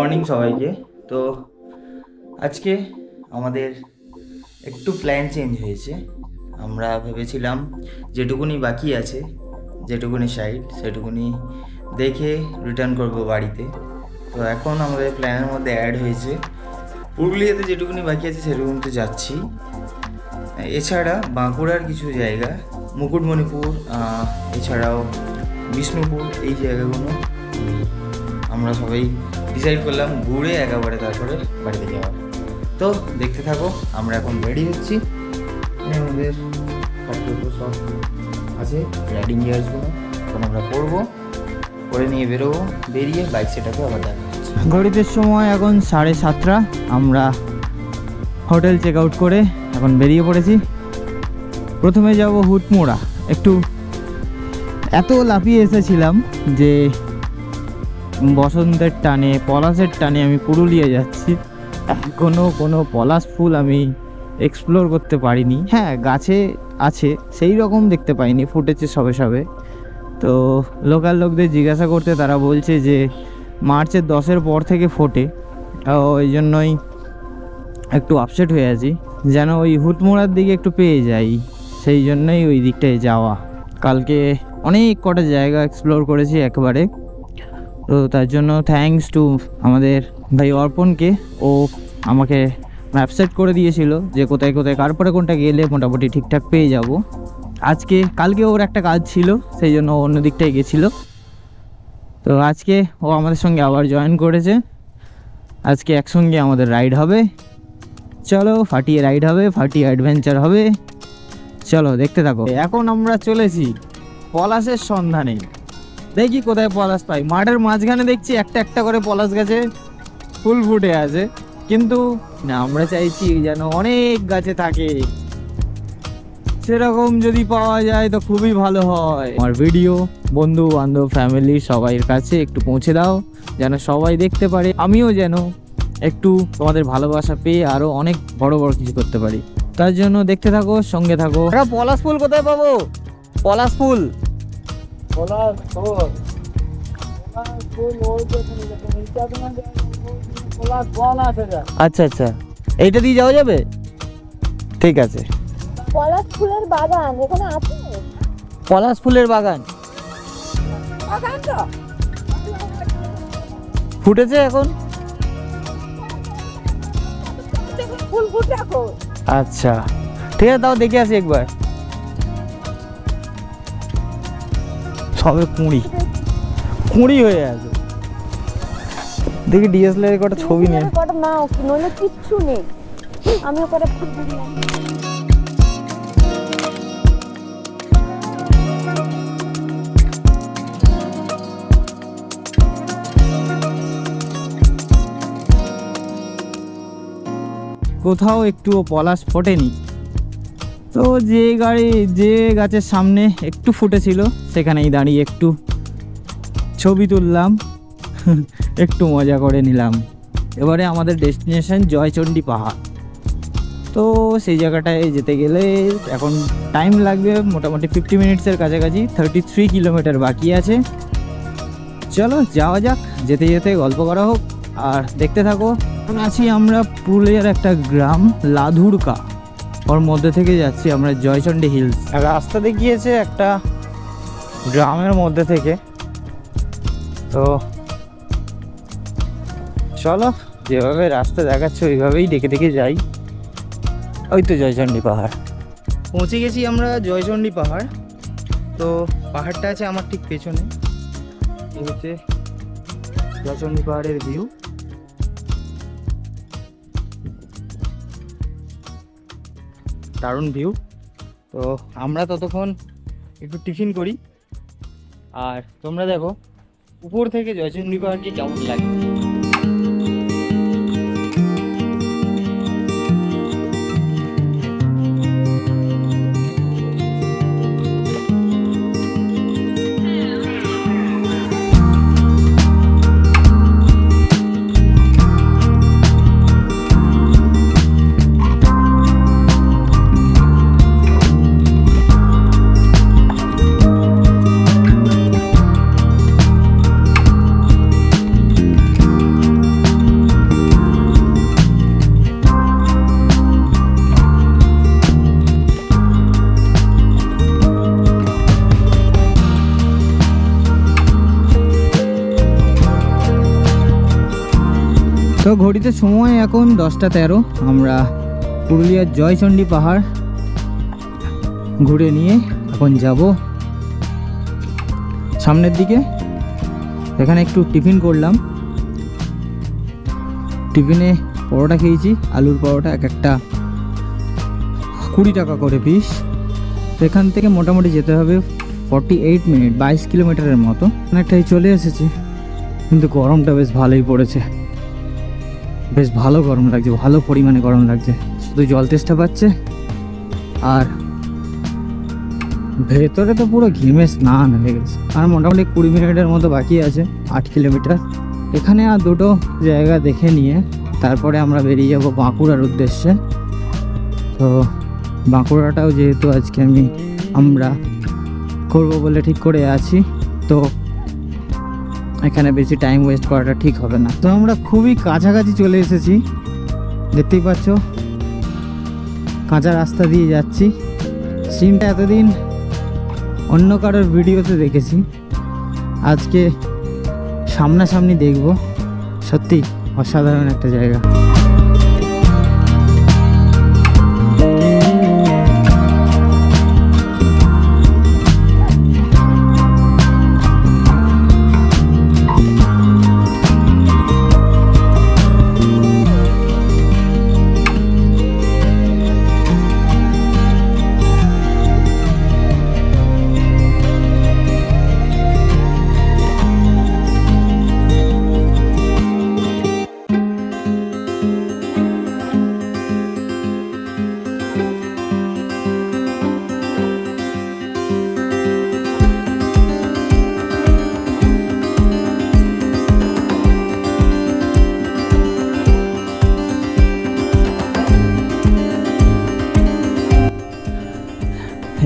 Morning সবাইকে। তো আজকে আমাদের একটু প্ল্যান চেঞ্জ হয়েছে। আমরা ভেবেছিলাম যেটুকুনি বাকি আছে, যেটুকুনি সাইড সেটুকুনি দেখে রিটার্ন করব বাড়িতে। তো এখন আমাদের প্ল্যানের মধ্যে অ্যাড হয়েছে পুরুলিয়াতে যেটুকুনি বাকি আছে সেটুকুনিতে যাচ্ছি। এছাড়া বাঁকুড়ার কিছু জায়গা, মুকুটমণিপুর, এছাড়াও বিষ্ণুপুর, এই জায়গাগুলো আমরা সবাই ডিসাইড করলাম ঘুরে একেবারে তারপরে বাড়িতে যাওয়া। তো দেখতে থাকো, আমরা এখন রেডি হচ্ছি। আমাদের খাটগুলো সব আছে, রাইডিং গিয়ার্সগুলো এখন আমরা পরবো, পরে নিয়ে বেরোবো, বেরিয়ে বাইক সেটাকে আবার দেখা হচ্ছে। ঘড়িতে সময় এখন 7:30। আমরা হোটেল চেক আউট করে এখন বেরিয়ে পড়েছি। প্রথমে যাব হুটমোড়া। একটু এত লাফিয়ে এসেছিলাম যে বসন্তের টানে, পলাশের টানে আমি পুরুলিয়া যাচ্ছি। এখনও কোনো পলাশ ফুল আমি এক্সপ্লোর করতে পারিনি। হ্যাঁ, গাছে আছে, সেই রকম দেখতে পাইনি, ফুটেছে সবে সবে। তো লোকাল লোকদের জিজ্ঞাসা করতে তারা বলছে যে মার্চের 10-এর পর থেকে ফোটে। ওই জন্যই একটু আপসেট হয়ে আছি, যেন ওই হুটমোড়ার দিকে একটু পেয়ে যাই, সেই জন্যই ওই দিকটায় যাওয়া। কালকে অনেক কটা জায়গা এক্সপ্লোর করেছি একবারে। তো তার জন্য থ্যাঙ্কস টু আমাদের ভাই অর্পণকে, ও আমাকে ম্যাপ সেট করে দিয়েছিল যে কোথায় কোথায় কারপরে কোনটা গেলে মোটামুটি ঠিকঠাক পেয়ে যাব। কালকে ওর একটা কাজ ছিল, সেই জন্য অন্য দিকটায় গেছিলো। তো আজকে ও আমাদের সঙ্গে আবার জয়েন করেছে। আজকে একসঙ্গে আমাদের রাইড হবে। চলো, ফাটিয়ে রাইড হবে, ফাটিয়ে অ্যাডভেঞ্চার হবে। চলো দেখতে থাকো। এখন আমরা চলেছি পলাশের সন্ধানে। দেখি কোথায় পলাশ পাই। মাঠের মাঝখানে দেখছি একটা একটা করে পলাশ গাছে ফুল ফুটে আছে, কিন্তু না, আমরা চাইছি যেন অনেক গাছে থাকে। সেরকম যদি পাওয়া যায় তো খুবই ভালো হয়। আমার ভিডিও বন্ধু বান্ধব ফ্যামিলি সবাই কাছে একটু পৌঁছে দাও, যেন সবাই দেখতে পারে, আমিও যেন একটু তোমাদের ভালোবাসা পেয়ে আরো অনেক বড় বড় কিছু করতে পারি। তার জন্য দেখতে থাকো, সঙ্গে থাকো। পলাশ ফুল কোথায় পাবো? পলাশ ফুল আচ্ছা আচ্ছা, এইটা দিয়ে যাওয়া যাবে? ঠিক আছে। পলাশ ফুলের বাগান এখানে আছে? পলাশ ফুলের বাগান ফুটেছে এখন? ফুল ফুটে এখন? আচ্ছা ঠিক আছে, তাও দেখে আসি একবার। সবে কুঁড়ি হয়ে আছে। দেখি ডিএসএলআর কটা ছবি নেই, কটা নাও, নইলে কিচ্ছু নেই। আমিও কটা ফুল দিলাম। কোথাও একটুও পলাশ ফোটেনি। তো যে গাছের সামনে একটু ফুটেছিল সেখানেই দাঁড়িয়ে একটু ছবি তুললাম, একটু মজা করে নিলাম। এবারে আমাদের ডেস্টিনেশন জয়চণ্ডী পাহাড়। তো সেই জায়গাটায় যেতে গেলে এখন টাইম লাগবে মোটামুটি 50 মিনিটসের কাছাকাছি। 33 কিলোমিটার বাকি আছে। চলো যাওয়া যাক, যেতে যেতে গল্প করা হোক আর দেখতে থাকো। এখন আছি আমরা পুরুলিয়ার একটা গ্রাম লাধুরকা, ওর মধ্যে থেকে যাচ্ছি আমরা জয়চণ্ডী হিলস। রাস্তা দেখিয়েছে একটা গ্রামের মধ্যে থেকে। তো চলো, যেভাবে রাস্তা দেখাচ্ছে ওইভাবেই দেখে দেখে যাই। ওই তো জয়চণ্ডী পাহাড়, পৌঁছে গেছি আমরা জয়চণ্ডী পাহাড়। তো পাহাড়টা আছে আমার ঠিক পেছনে। এই হচ্ছে জয়চণ্ডী পাহাড়ের ভিউ। দারুণ ভিউ। তো আমরা ততক্ষণ একটু টিফিন করি, আর তোমরা দেখো উপর থেকে জয়চণ্ডী পাহাড়কে কেমন লাগে। তো ঘড়িতে সময় এখন 10টা 13। আমরা পুরুলিয়ার জয়চণ্ডী পাহাড় ঘুরে নিয়ে এখন যাব সামনের দিকে। এখানে একটু টিফিন করলাম, টিফিনে পরোটা খেয়েছি, আলুর পরোটা, এক একটা 20 টাকা করে পিস। এখান থেকে মোটামুটি যেতে হবে 48 মিনিট, 22 কিলোমিটারের মতো। অনেকটাই চলে এসেছি, কিন্তু গরমটা বেশ ভালোই পড়েছে, বেশ ভালো গরম লাগছে, ভালো পরিমাণে গরম লাগছে। শুধু জল তেষ্টা পাচ্ছে, আর ভেতরে তো পুরো ঘেমে স্নান হয়ে গেছে। আর মোটামুটি 20 মিনিটের মতো বাকি আছে, 8 কিলোমিটার। এখানে আর দুটো জায়গা দেখে নিয়ে তারপরে আমরা বেরিয়ে যাব বাঁকুড়ার উদ্দেশ্যে। তো বাঁকুড়াটাও যেহেতু আজকে আমরা করব বলে ঠিক করে আছি, তো এখানে বেশি টাইম ওয়েস্ট করাটা ঠিক হবে না। তো আমরা খুবই কাছাকাছি চলে এসেছি, দেখতেই পাচ্ছ কাঁচা রাস্তা দিয়ে যাচ্ছি। সিনটা এতদিন অন্য কারোর ভিডিওতে দেখেছি, আজকে সামনাসামনি দেখব। সত্যি অসাধারণ একটা জায়গা।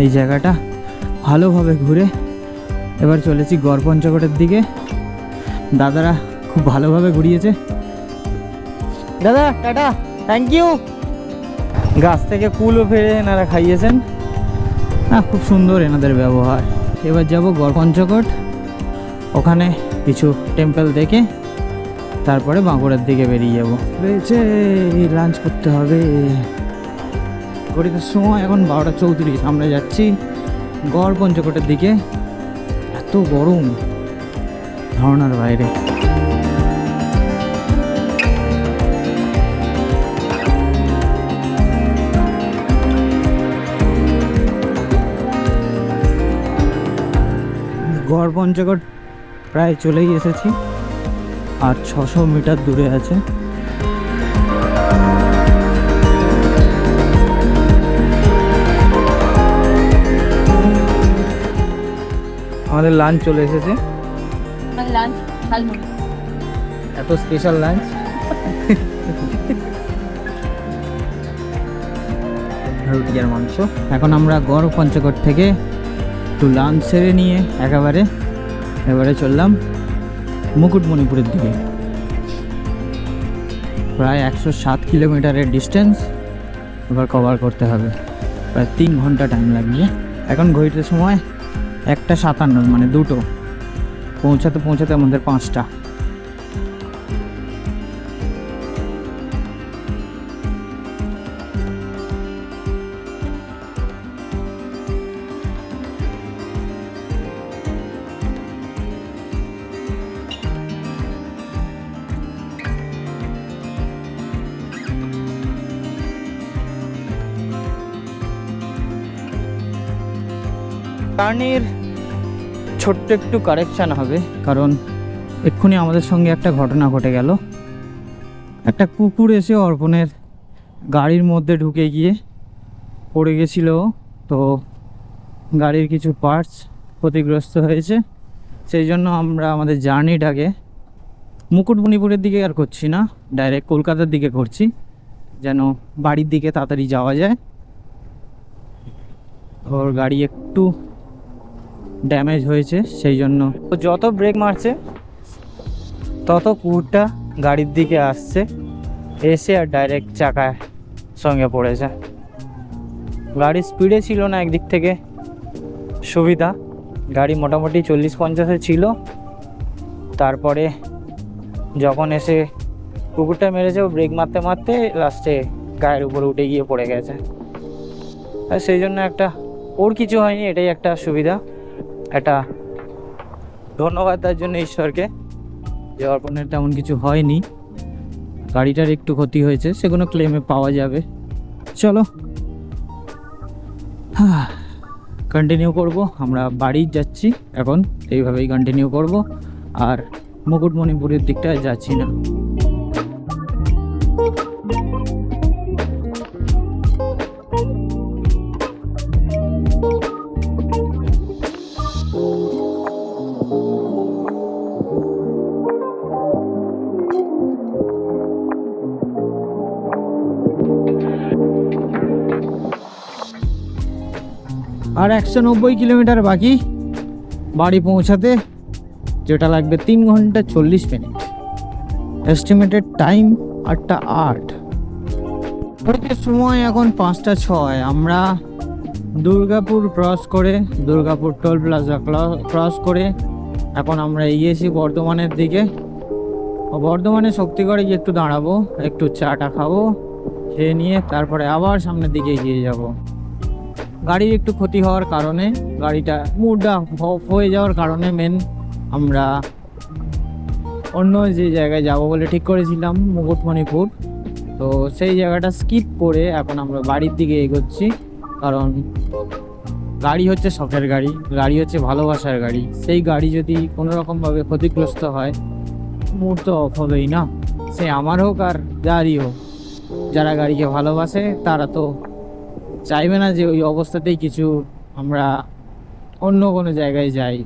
এই জায়গাটা ভালোভাবে ঘুরে এবার চলেছি গড় পঞ্চকোটের দিকে। দাদারা খুব ভালোভাবে ঘুরিয়েছে। দাদা টাটা, থ্যাংক ইউ। গাছ থেকে কুলও ফেলে এনারা খাইয়েছেন, খুব সুন্দর এনাদের ব্যবহার। এবার যাব গড় পঞ্চকোট, ওখানে কিছু টেম্পল দেখে তারপরে বাঁকুড়ার দিকে বেরিয়ে যাব। রয়েছে লাঞ্চ করতে হবে। ঘড়িতে সময় এখন 12:34। আমরা যাচ্ছি গড় পঞ্চকোটের দিকে। এত গরম ধারণার বাইরে। গড় পঞ্চকোট প্রায় চলেই এসেছি, আর 600 মিটার দূরে আছে। আমাদের লাঞ্চ চলে এসেছে। এত স্পেশাল লাঞ্চ। রুটি আর মাংস। এখন আমরা গড় পঞ্চকোট থেকে একটু লাঞ্চ সেরে নিয়ে এবারে চললাম মুকুটমণিপুরের দিকে। প্রায় 107 কিলোমিটারের ডিস্টেন্স এবার কভার করতে হবে, প্রায় 3 ঘন্টা টাইম লাগবে। এখন ঘড়িতে সময় 1:57, মানে দুটো। পৌঁছাতে আমাদের 5টা। জার্নির ছোট্ট একটু কারেকশান হবে, কারণ এক্ষুনি আমাদের সঙ্গে একটা ঘটনা ঘটে গেল। একটা কুকুর এসে অর্পণের গাড়ির মধ্যে ঢুকে গিয়ে পড়ে গেছিল, তো গাড়ির কিছু পার্টস ক্ষতিগ্রস্ত হয়েছে। সেই জন্য আমরা আমাদের জার্নিটাকে মুকুটমণিপুরের দিকে আর করছি না, ডাইরেক্ট কলকাতার দিকে করছি, যেন বাড়ির দিকে তাড়াতাড়ি যাওয়া যায়। ওর গাড়ি একটু ড্যামেজ হয়েছে, সেই জন্য যত ব্রেক মারছে তত কুকুরটা গাড়ির দিকে আসছে, এসে আর ডাইরেক্ট চাকায় সঙ্গে পড়েছে। গাড়ি স্পিডে ছিল না, একদিক থেকে সুবিধা, গাড়ি মোটামুটি 40-50-এ ছিল। তারপরে যখন এসে কুকুরটা মেরেছে, ও ব্রেক মারতে মারতে লাস্টে গায়ের উপরে উঠে গিয়ে পড়ে গেছে। আর সেই জন্য একটা, ওর কিছু হয়নি, এটাই একটা সুবিধা। একটা ধন্যবাদ তার জন্য ঈশ্বরকে, যে অর্পণের তেমন কিছু হয়নি। গাড়িটার একটু ক্ষতি হয়েছে, সেগুলো ক্লেমে পাওয়া যাবে। চলো কন্টিনিউ করব, আমরা বাড়ি যাচ্ছি এখন, এইভাবেই কন্টিনিউ করব, আর মুকুটমণিপুরের দিকটায় যাচ্ছি না। আর 190 কিলোমিটার বাকি বাড়ি পৌঁছাতে, যেটা লাগবে 3 ঘন্টা 40 মিনিট। Estimated time 8:08। সময় এখন 5:06। আমরা দুর্গাপুর ক্রস করে, দুর্গাপুর টোল প্লাজা ক্রস করে এখন আমরা এগিয়েছি বর্ধমানের দিকে। বর্ধমানে শক্তিগড়ে গিয়ে একটু দাঁড়াবো, একটু চাটা খাবো, খেয়ে নিয়ে তারপরে আবার সামনের দিকে এগিয়ে যাব। গাড়ির একটু ক্ষতি হওয়ার কারণে, গাড়িটা মুডটা অফ হয়ে যাওয়ার কারণে মেন আমরা অন্য যে জায়গায় যাব বলে ঠিক করেছিলাম, মুকুটমণিপুর, তো সেই জায়গাটা স্কিপ করে এখন আমরা বাড়ির দিকে এগোচ্ছি। কারণ গাড়ি হচ্ছে শখের গাড়ি, গাড়ি হচ্ছে ভালোবাসার গাড়ি। সেই গাড়ি যদি কোনো রকমভাবে ক্ষতিগ্রস্ত হয়, মুড তো অফ হবেই না, সে আমার হোক আর যারই হোক। যারা গাড়িকে ভালোবাসে তারা তো চাইবে না যে ওই অবস্থাতেই কিছু আমরা অন্য কোনো জায়গায় যাই।